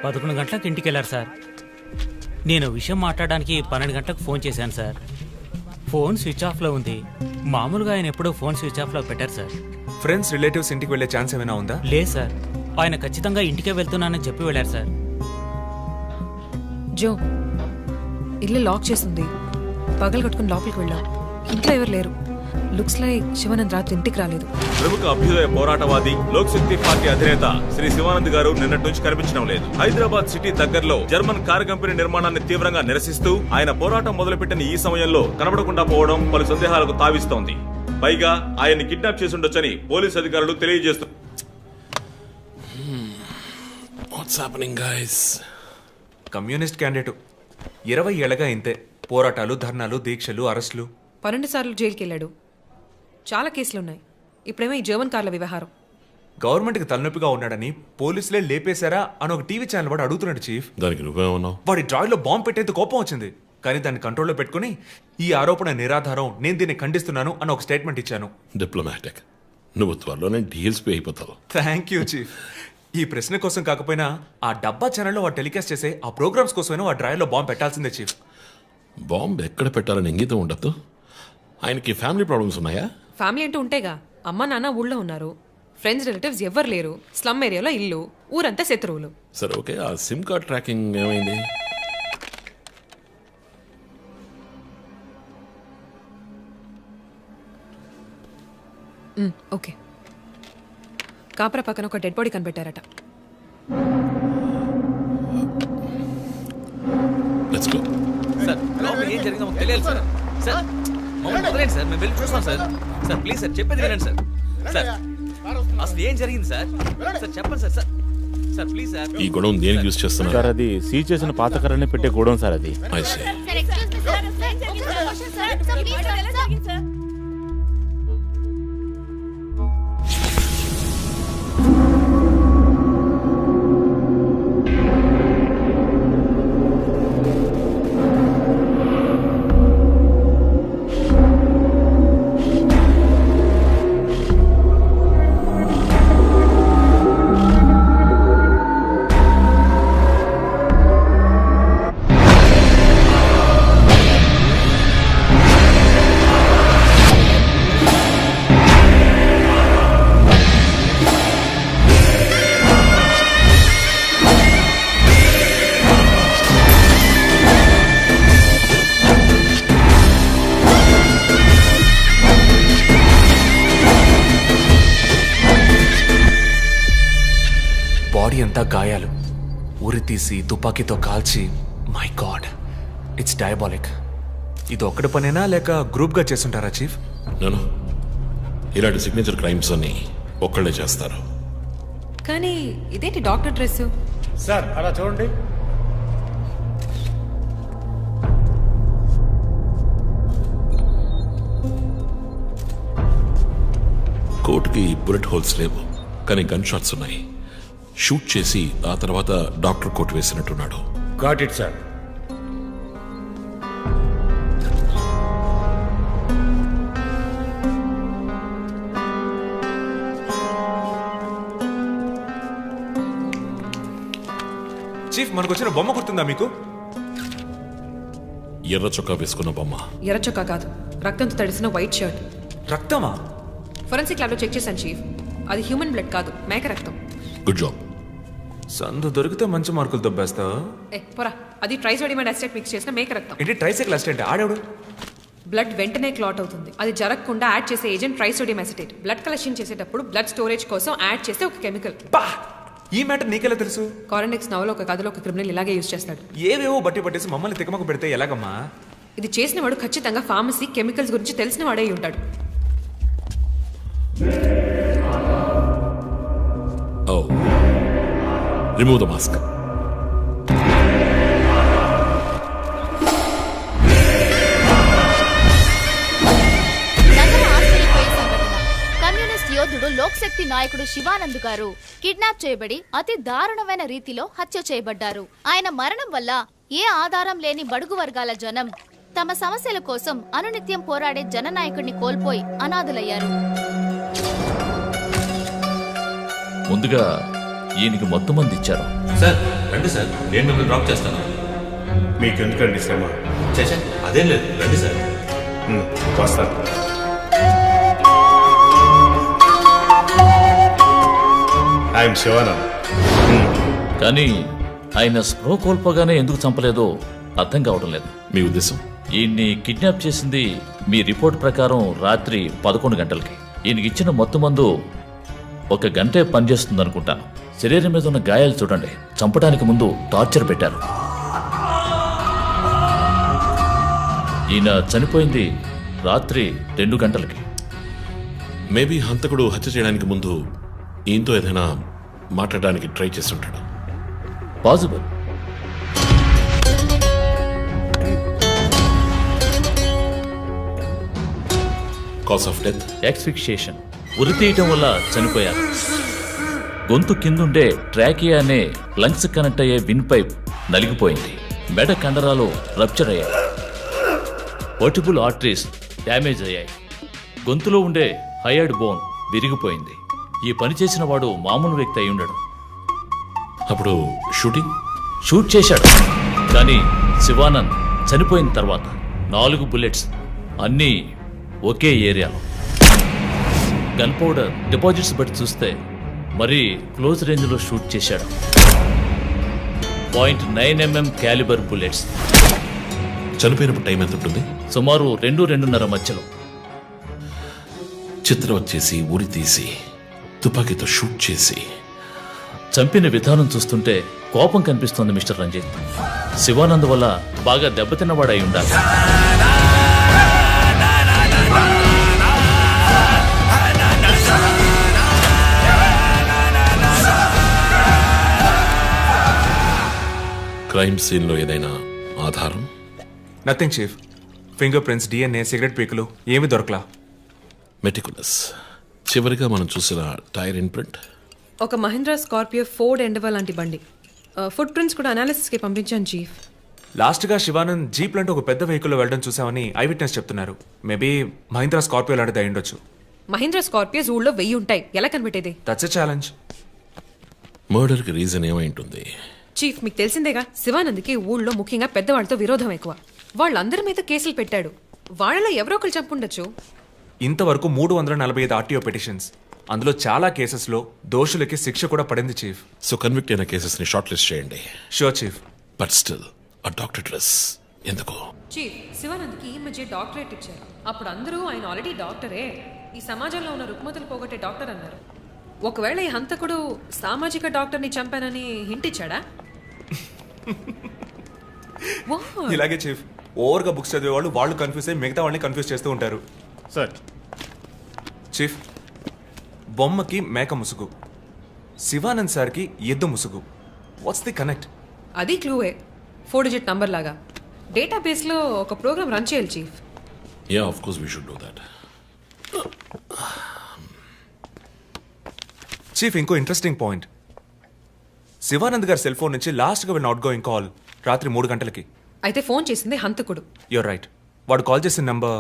11 గంటలకు ఇంటికి వెళ్ళారు సార్. నేను విషయం మాట్లాడడానికి 12 గంటలకు ఫోన్ చేశాను సార్. ఫోన్ స్విచ్ ఆఫ్లో ఉంది. మామూలుగా ఆయన ఎప్పుడూ ఫోన్ స్విచ్ ఆఫ్లో పెట్టారు సార్. ఫ్రెండ్స్ రిలేటివ్స్ ఇంటికి వెళ్ళే ఛాన్స్ ఏమైనా ఉందా? లేదు సార్, ఆయన ఖచ్చితంగా ఇంటికే వెళ్తున్నానని చెప్పి వెళ్ళారు సార్. జో, ఇల్లు లాక్ చేసింది. పగలు కట్టుకుని లోపలికి వెళ్ళాం. ఇంట్లో ఎవరు లేరు. లుక్స్ లైక్ శివానంద్ రాత్రి ఇంటికి రాలేదు. ప్రముఖ అభ్యుదయ పోరాటవాది లోక్ శక్తి పార్టీ అధినేత శ్రీ శివానంద్ గారు నిన్నటి నుంచి కనిపించడం లేదు. హైదరాబాద్ సిటీ దగ్గరలో జర్మన్ కారు కంపెనీ నిర్మాణాన్ని తీవ్రంగా నిరసిస్తూ ఆయన పోరాటం మొదలుపెట్టిన ఈ సమయంలో కనబడకుండా పోవడం పలు సందేహాలకు తావిస్తోంది. పైగా ఆయన్ని కిడ్నాప్ చేసి ఉండొచ్చని పోలీసు అధికారులు తెలియజేస్తున్నారు. కమ్యూనిస్ట్ క్యాండిడేట్ 20 ఏళ్లగా ఇంతే. పోరాటాలు, ధర్నాలు, దీక్షలు, అరెస్టులు. 12 సార్లు జైలుకి వెళ్ళాడు. చాలా కేసులున్నాయి. ఇప్పుడేమో ఈ జర్మన్ కార్ల వ్యవహారం. గవర్నమెంట్కి తలనొప్పిగా ఉన్నాడని పోలీసులే లేపేశారా అని ఒక టీవీ ఛానల్ వాడు అడుగుతున్నాడు చీఫ్. దానికి నువ్వేమన్నావు? వాడి డ్రాయిలో బాంబు పెట్టేందుకు కోపం వచ్చింది, కానీ దాన్ని కంట్రోల్లో పెట్టుకుని ఈ ఆరోపణ నిరాధారం, నేను దీన్ని ఖండిస్తున్నాను అని ఒక స్టేట్మెంట్ ఇచ్చాను. డిప్లొమాటిక్. నువ్వు త్వరలోనే డీఎల్స్పీ అయిపోతావు. Thank you chief. ఈ ప్రశ్న కోసం కాకపోయినా ఆ డబ్బా ఛానల్లో వాడు టెలికాస్ట్ చేసే ఆ ప్రోగ్రామ్స్ కోసమైనా వాడి డ్రాయిలో బాంబు పెట్టాల్సిందే చీఫ్. బాంబు ఎక్కడ పెట్టాలని ఇంగితం ఉండద్దు. ఆయనకి ఫ్యామిలీ ప్రాబ్లమ్స్ ఉన్నాయా? ఫ్యామిలీ అంటూ ఉంటేగా. అమ్మ నాన్న ఊళ్ళో ఉన్నారు. ఫ్రెండ్స్ రిలేటివ్స్ ఎవ్వరు లేరు. స్లమ్ ఏరియాలో ఇల్లు, ఊరంతా శత్రువులు. సరే ఓకే, ఆ సిమ్ కార్డ్ ట్రాకింగ్ ఏమైంది? ఓకే. కాపరా పక్కన ఒక డెడ్ బాడీ కనిపెట్టారట. Let's go. సార్ లోపల ఏం జరిగిందో మాకు తెలియాలి సార్. సార్ మమ్మల్ని వదిలేండి సార్, మేము వెళ్ళి చూస్తాం సార్. సార్ ప్లీజ్ సార్, చెప్పేది వినండి సార్. సార్ అసలు ఏం జరిగింది సార్? సార్ చెప్పండి sir. Sir sir please sir. ఈ గొడవ దేనికి యూజ్ చేస్తున్నారు? సార్ అది సీజ్ చేసిన పాత కర్రని పెట్టే గోడౌన్ సార్ అది. I see. బాడీ అంతా గాయాలు, ఉరి తీసి తుపాకీతో కాల్చి. My God, it's diabolic. ఇది ఒక్కడి పనేనా లేక గ్రూప్గా చేస్తుంటారా చీఫ్? నేను ఇలాంటి సిగ్నేచర్ క్రైమ్స్ అన్ని ఒక్కళ్ళే చేస్తారు. కానీ ఇదేంటి డాక్టర్ డ్రెస్? సార్ అలా చూడండి. కోట్కి బుల్లెట్ హోల్స్ లేవు, కానీ గన్ షాట్స్ ఉన్నాయి. షూట్ చేసి ఆ తర్వాత డాక్టర్ కోట్ వేసినట్టున్నాడు. Got it sir. చీఫ్, మనకు వచ్చిన బొమ్మ గుర్తుందా మీకు? ఎర్ర చొక్కా వేసుకున్న బొమ్మ. ఎర్ర చొక్కా కాదు, రక్తంతో తడిసిన వైట్ షర్ట్. రక్తమా? ఫోరెన్సిక్ ల్యాబ్లో చెక్ చేశాను చీఫ్. అది హ్యూమన్ బ్లడ్ కాదు, మేక రక్తం. Good job. సందు దొరికితే మంచి మార్కులు దొబ్బేస్తావు. పోరా, అది ట్రైసోడియం అసిటేట్ మిక్స్ చేసిన మేక రక్తం. ఏంటి ట్రైసైకిల్ అసిస్టెంట్? ఆడాడు. బ్లడ్ వెంటనే క్లాట్ అవుతుంది. అది జరగకుండా యాడ్ చేసే agent trisodium acetate. Blood collection చేసేటప్పుడు బ్లడ్ స్టోరేజ్ కోసం యాడ్ చేసే ఒక కెమికల్. బా, ఈ మ్యాటర్ నీకెలా తెలుసు? కారెనిక్స్ నవలో ఒక కథలో ఒక క్రిమినల్ ఇలాగే యూజ్ చేస్తాడు. ఏవేవో బట్టి పట్టేసి మమ్మల్ని తికమక పెడితే ఎలాగమ్మా? ఇది చేసిన వాడు ఖచ్చితంగా ఫార్మసీ, కెమికల్స్ గురించి తెలిసిన వాడే ఉంటాడు. Oh. Remove the mask. Communist యోధుడు లోక్ శక్తి నాయకుడు శివానంద్ గారు కిడ్నాప్ చేయబడి అతి దారుణమైన రీతిలో హత్య చేయబడ్డారు. ఆయన మరణం వల్ల ఏ ఆధారం లేని బడుగు వర్గాల జనం తమ సమస్యల కోసం అనునిత్యం పోరాడే జననాయకుడిని కోల్పోయి అనాథులయ్యారు. ముందుగా ఈయనకి మొత్తం మంది ఇచ్చారు సార్. రండి సార్, నేను మిమ్మల్ని డ్రాప్ చేస్తాను. మీకెందుకండి శ్రమ? చేసా అదేం లేదు, రండి సార్. వస్తాను. ఐఎమ్ శివానంద్. కానీ ఆయన స్పృహ కోల్పోగానే ఎందుకు చంపలేదో అర్థం కావడం లేదు. మీ ఉద్దేశం? ఈయన్ని కిడ్నాప్ చేసింది మీ రిపోర్ట్ ప్రకారం రాత్రి 11 గంటలకి. ఈయనకి ఇచ్చిన మొత్తం మందు 1 గంటే పనిచేస్తుంది అనుకుంటాను. శరీరం మీద ఉన్న గాయాలు చూడండి, చంపడానికి ముందు టార్చర్ పెట్టారు. ఈయన చనిపోయింది రాత్రి 2 గంటలకి. మేబీ హంతకుడు హత్య చేయడానికి ముందు ఈయనతో ఏదైనా మాట్లాడడానికి ట్రై చేస్తుంటాడు. Possible. Cause of death? Asphyxiation, ఉరి తీయటం వల్ల చనిపోయారు. గొంతు కిందుండే ట్రాకియా అనే లంగ్స్ కనెక్ట్ అయ్యే విన్ పైప్ నలిగిపోయింది. మెడ కండరాలు రప్చర్ అయ్యాయి. వర్టిబుల్ ఆర్టరీస్ డ్యామేజ్ అయ్యాయి. గొంతులో ఉండే హైయర్డ్ బోన్ విరిగిపోయింది. ఈ పని చేసిన వాడు మామూలు వ్యక్తి అయి ఉండడు. అప్పుడు షూట్ చేశాడు. కానీ శివానంద్ చనిపోయిన తర్వాత 4 బుల్లెట్స్, అన్నీ ఒకే ఏరియాలో. గన్ పౌడర్ డిపాజిట్స్ బట్టి చూస్తే మరీ క్లోజ్ రేంజ్లో షూట్ చేశాడు. 0.9 mm క్యాలిబర్ బుల్లెట్స్. చనిపోయినప్పుడు టైం ఎంత ఉంటుంది? సుమారు 2-2:30 మధ్యలో. చిత్రం వచ్చేసి ఉరి తీసి తుపాకీతో షూట్ చేసి చంపిన విధానం చూస్తుంటే కోపం కనిపిస్తోంది మిస్టర్ రంజిత్. శివానంద్ వల్ల బాగా దెబ్బతిన్నవాడై ఉండాలి. క్రైమ్ సీన్ లో ఏదైనా ఆధారం? Nothing chief. Fingerprints, DNA, cigarette పీకులు ఏమీ దొరకలా. మెటికులస్. చివరిగా మనం చూసిన టైర్ ఇన్ప్రింట్? ఒక మహీంద్రా స్కార్పియో ఫోర్డ్ ఎండవా లాంటి బండి. ఫుట్ ప్రింట్స్ కూడా అనాలిసిస్కి పంపించాను చీఫ్. లాస్ట్గా శివానంద్ జీప్ లాంటి ఒక పెద్ద వెహికల్లో వెళ్ళడం చూసామని ఐ విట్నెస్ చెప్తున్నారు. మేబీ మహీంద్రా స్కార్పియో లాంటిది అయి ఉండొచ్చు. మహీంద్రా స్కార్పియోస్ ఊళ్ళో 1000 ఉంటాయి, ఎలా కనిపెట్టేది? That's a challenge. మర్డర్కి రీజన్ ఏమై ఉంటుంది? చీఫ్, మీకు తెలిసిందేగా, శివానంద్కి ఊళ్ళో ముఖ్యంగా పెద్దవాళ్ళతో విరోధం ఎక్కువ. వాళ్ళందరి మీద కేసులు పెట్టాడు. వాళ్ళలో ఎవరో ఒకరు చంపుండొచ్చు. ఇంతవరకు 345 ఆర్టీఓ పిటిషన్స్, అందులో చాలా కేసెస్లో దోషులకి శిక్ష కూడా పడింది చీఫ్. సో కన్విక్ట్ అయిన కేసెస్ ని షార్ట్ లిస్ట్ చేయండి. Sure chief. బట్ స్టిల్ ఆ డాక్టర్ డ్రెస్ ఎందుకు? చీఫ్, శివానంద్కి ఈ మధ్య డాక్టరేట్ ఇచ్చారు. అప్పుడు అందరూ ఆయన ఆల్రెడీ డాక్టరే, ఈ సమాజంలో ఉన్న రుగ్మతలు పోగొట్టే డాక్టర్ అన్నారు. ఒకవేళ ఈ హంతకుడు సామాజిక డాక్టర్ని చంపానని హింట్ ఇచ్చాడా? ఇలాగే చీఫ్, ఓవర్గా బుక్స్ చదివే వాళ్ళు కన్ఫ్యూజ్ అయ్యి మిగతా వాళ్ళని కన్ఫ్యూజ్ చేస్తూ ఉంటారు. సార్, చీఫ్, బొమ్మకి మేక ముసుగు, శివానంద్ సార్కి ఎద్దు ముసుగు. What's the connect? అది క్లూవే, 4 digit నంబర్ లాగా. డేటాబేస్లో ఒక ప్రోగ్రామ్ రన్ చేయాలి chief. Yeah, of course we should do that. Chief, ఇంకో ఇంట్రెస్టింగ్ పాయింట్. శివానంద్ గారి సెల్ ఫోన్ నుంచి లాస్ట్గా వెళ్ళిన అవుట్ గోయింగ్ కాల్ రాత్రి 3 గంటలకి. అయితే ఫోన్ చేసింది హంతకుడు. You're right. వాడు కాల్ చేసిన నంబర్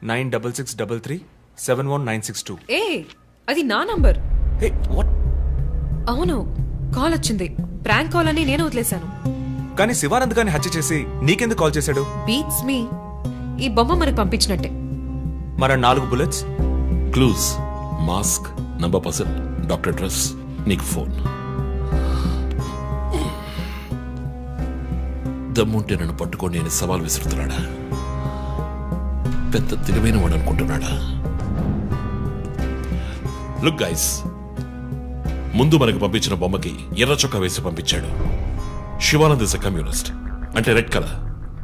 9663371962. ఏ, అది నా నంబర్. Hey, what? అవును, కాల్ వచ్చింది. ప్రాంక్ కాల్ అని నేను వదిలేశాను. కానీ శివానంద్ గారిని హత్య చేసి నీకెందుకు కాల్ చేశాడు? బీట్స్ మీ. ఈ బొమ్మ మనకు పంపించినట్టే. మన 4 bullets, clues, mask, number person, doctor dress, నీకు ఫోన్. దమ్ముంటే నన్ను పట్టుకొని నేను సవాల్ విసురుతున్నాడా? పెద్ద తెలివైన వాడు అనుకుంటున్నాడా? లుక్ గైస్, ముందు మనకు పంపించిన బొమ్మకి ఎర్ర చొక్కా వేసి పంపించాడు. శివానంద్ ఇస్ ఎ కమ్యూనిస్ట్, అంటే రెడ్ కలర్.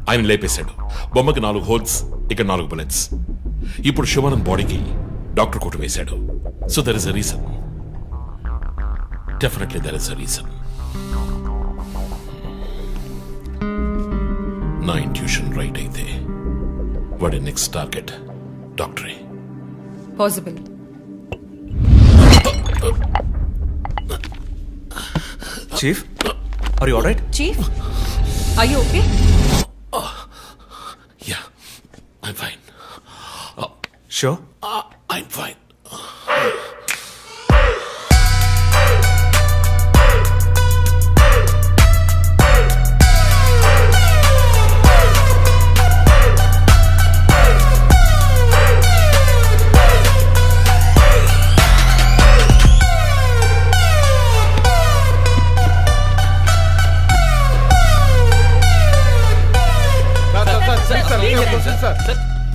ఆయన లేపేశాడు. బొమ్మకి 4 హోల్స్, ఇక 4 బుల్లెట్స్. ఇప్పుడు శివానంద్ బాడీకి డాక్టర్ కోట్ వేశాడు. So there is a reason. Definitely there is a reason. నా ఇంట్యూషన్ రైట్ అయితే వాడి నెక్స్ట్ టార్గెట్ డాక్టరే. Possible. Chief, are you alright? Chief, are you okay? Yeah, I'm fine. Sure? I'm fine.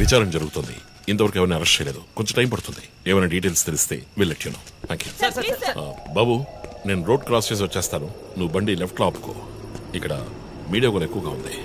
విచారణ జరుగుతుంది. ఇంతవరకు ఎవరిని arrest చేయలేదు. కొంచెం టైం పడుతుంది. ఏమైనా డీటెయిల్స్ తెలిస్తే will you know. Thank you. బాబు, నేను రోడ్ క్రాస్ చేసి వచ్చేస్తాను. నువ్వు బండి లెఫ్ట్లో ఆపుకో. ఇక్కడ మీడియా కూడా ఎక్కువగా ఉంది.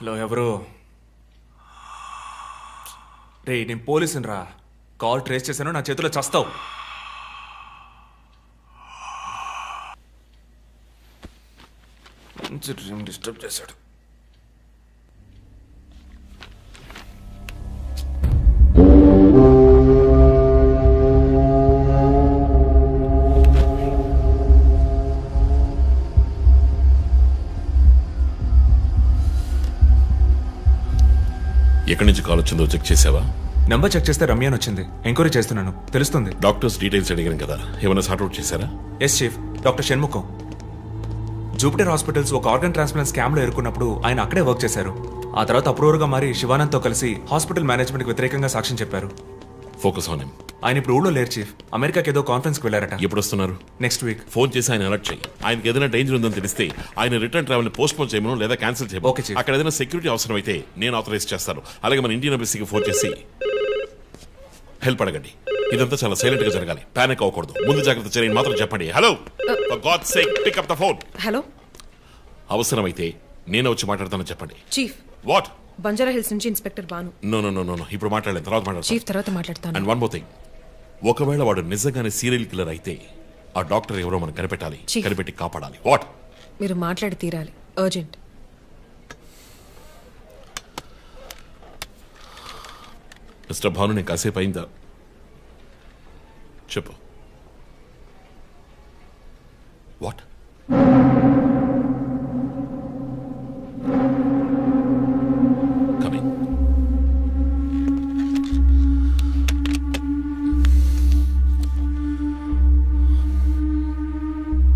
హలో, ఎవరు? రే, నేను పోలీసుని రా. కాల్ ట్రేస్ చేశాను, నా చేతిలో చస్తావు. మంచి డ్రీమ్ డిస్టర్బ్ చేశాడు. ఎక్కడి నుంచి కాల్ వచ్చిందో చెక్ చేసావా? నెంబర్ చెక్ చేస్తే రమ్య అని వచ్చింది. ఎంక్వైరీ చేస్తున్నాను, తెలుస్తుంది. డాక్టర్స్ డీటెయిల్స్ అడిగాను కదా, ఏమైనా సార్ట్అవుట్ చేశారా? Yes chief, doctor Shanmukham. Jupiter hospitals ఒక ఆర్గన్ ట్రాన్స్ప్లాంట్ స్కామ్ లో ఎరుకున్నప్పుడు ఆయన అక్కడే వర్క్ చేశారు. ఆ తర్వాత అప్రూవర్గా మారి శివానంద్తో కలిసి హాస్పిటల్ మేనేజ్మెంట్ కి వ్యతిరేకంగా సాక్ష్యం చెప్పారు. Focus on him. ఆయన ఇప్పుడు ఊళ్ళో లేరు చీఫ్. అమెరికాకి ఏదో కాన్ఫరెన్స్ కి వెళ్ళారట. ఎప్పుడు వస్తున్నారు? Next week. ఫోన్ చేసి ఆయన అలర్ట్ చేయి. ఆయనకి ఏదైనా డేంజర్ ఉందని తెలిస్తే ఆయన రిటర్న్ ట్రావెల్ పోస్ట్ పోన్ చేయమను లేదా క్యాన్సిల్ చేయమను. Okay chief. అక్కడ ఏదైనా సెక్యూరిటీ అవసరం అయితే నేను ఆథరైజ్ చేస్తాను. అలాగే మన ఇండియన్ ఎంబసీకి ఫోన్ చేసి హెల్ప్ అడగండి. ఇదంతా చాలా సైలెంట్ గా జరగాలి. పానిక్ అవ్వకూడదు. ముందు జాగ్రత్త చర్యని మాత్రం చెప్పండి. Hello, for God's sake pick up the phone. Hello, అవసరమైతే నేను వచ్చి మాట్లాడతానని చెప్పండి. చీఫ్. వాట్? బంజారా హిల్స్ నుంచి ఇన్స్పెక్టర్ బాను. నో, ఇప్పుడు మాట్లాడలేదు, తర్వాత మాట్లాడతాను. చీఫ్, తర్వాత మాట్లాడతాను. అండ్ వన్ మోర్ థింగ్, ఒకవేళ వాడు నిజంగానే సీరియల్ కిల్లర్ అయితే ఆ డాక్టర్ ఎవరో మనం కనిపెట్టాలి, కనిపెట్టి కాపాడాలి. వాట్? మీరు మాట్లాడి తీరాలి, అర్జెంట్. మిస్టర్ భాను, నేను కాసేపు అయిందా? చెప్పు. What? Coming.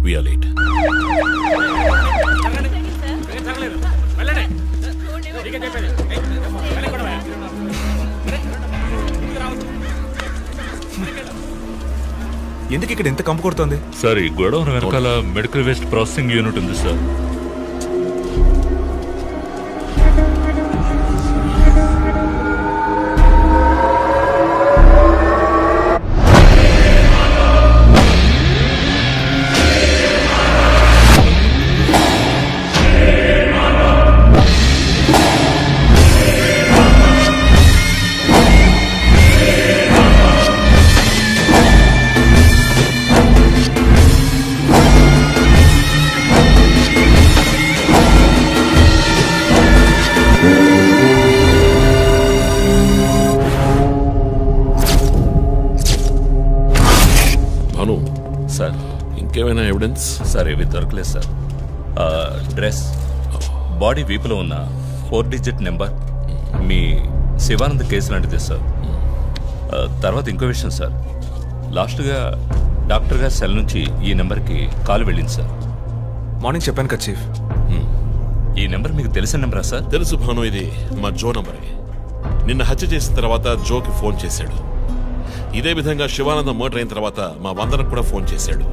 We are late. ఎందుకు ఇక్కడ ఎంత కంపు కొడుతుంది? సార్, ఈ గొడవ వెనకాల మెడికల్ వేస్ట్ ప్రాసెసింగ్ యూనిట్ ఉంది సార్. సార్, ఇంకేమైనా ఎవిడెన్స్? సార్, ఇవి దొరకలేదు సార్. డ్రెస్, బాడీ వీపులో ఉన్న 4 డిజిట్ నెంబర్ మీ శివానంద్ కేసు లాంటిది సార్. తర్వాత ఇంకో విషయం సార్, లాస్ట్గా డాక్టర్ గారి సెల్ నుంచి ఈ నెంబర్కి కాల్ వెళ్ళింది సార్. మార్నింగ్ చెప్పాను కదా చీఫ్. ఈ నెంబర్ మీకు తెలిసిన నెంబరా సార్? తెలుసు భాను, ఇది మా జో నంబరే. నిన్న హత్య చేసిన తర్వాత జోకి ఫోన్ చేశాడు. ఇదే విధంగా శివానంద మర్డర్ అయిన తర్వాత మా వందనకు కూడా ఫోన్ చేశాడు.